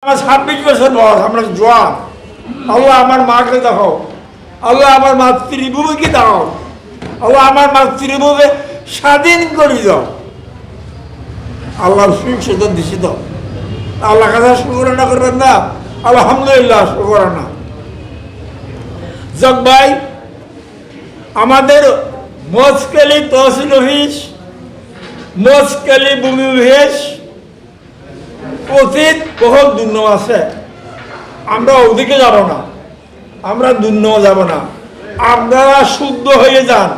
আমার 26 বছর বয়স, আমরা জোয়ান। আল্লাহ আমার মাকে দেখাও, আল্লাহ আমার মাতৃভূমিকে দেখাও, আল্লাহ আমার মাতৃভূমি স্বাধীন করে দাও। আল্লাহর সুখ সুন্দর দিছি তো আল্লাহ কাছে শুকরানা করবেন না? আলহামদুলিল্লাহ শুকরানা। যাক ভাই, আমাদের মজকালি তহসিল অফিস, মজকালি ভূমি অফিস অতীত বহুত দুর্নম আছে। আমরা ওদিকে যাব না, আমরা দুর্নম যাব না। আপনারা শুদ্ধ হয়ে যান।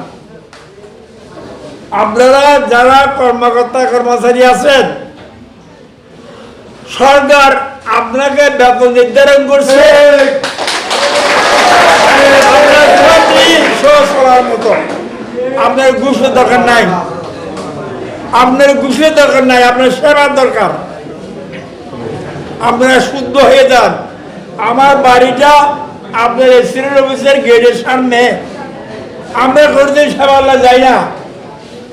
আপনারা যারা কর্মকর্তা কর্মচারী আছেন, সরকার আপনাকে বেতন নির্ধারণ করছে মতো। আপনার ঘুষের দরকার নাই, আপনার ঘুষের দরকার নাই, আপনার সেবার দরকার। আপনারা শুদ্ধ হয়ে যান। আমার বাড়িটা আপনার এসিডেন্ট অফিসের গেটের সামনে। আমরা কোনোদিন সেবা যাই না।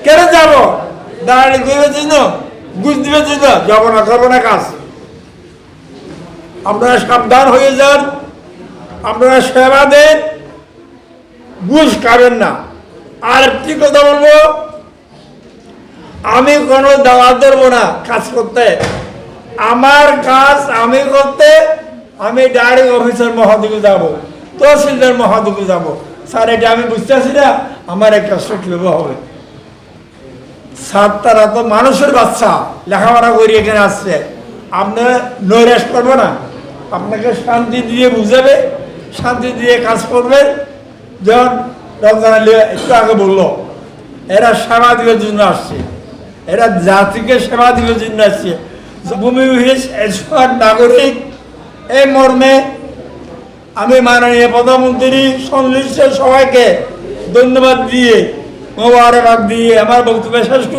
কেন যাব? দাঁড়ানি করবে জন্য, ঘুষ দিবে জন্য যাব না, করবো না কাজ। আপনারা সাবধান হয়ে যান, আপনারা সেবা দেন, ঘুষ খাবেন না। আর একটি কথা বলবো, আমি কোনো দাওয়াত ধরবো না কাজ করতে। আমার কাজ আমি করতে আমি ডাইরেক্ট অফিসার মহোদয়কে যাবো, তহসিলদার মহোদয়কে যাবো, স্যার এটা আমি বুঝতে পারছি না, আমার একটা কিভাবে হবে। স্যার তারা তো মানুষের বাচ্চা, লেখাপড়া করি এখানে আসছে, আপনার নৈরাশ করবো না, আপনাকে শান্তি দিয়ে বুঝাবে, শান্তি দিয়ে কাজ করবেন। যেমন রমজান আলী একটু আগে বললো, এরা সেবা দেওয়ার জন্য আসছে, এরা জাতিকে সেবা দেওয়ার জন্য আসছে। ভূমি অফিস এক্সপার্ট নাগরিক, এই মর্মে আমি মাননীয় প্রধানমন্ত্রী সংশ্লিষ্ট সবাইকে ধন্যবাদ দিয়ে মোবারকবাদ দিয়ে আমার বক্তব্য শেষ করছি।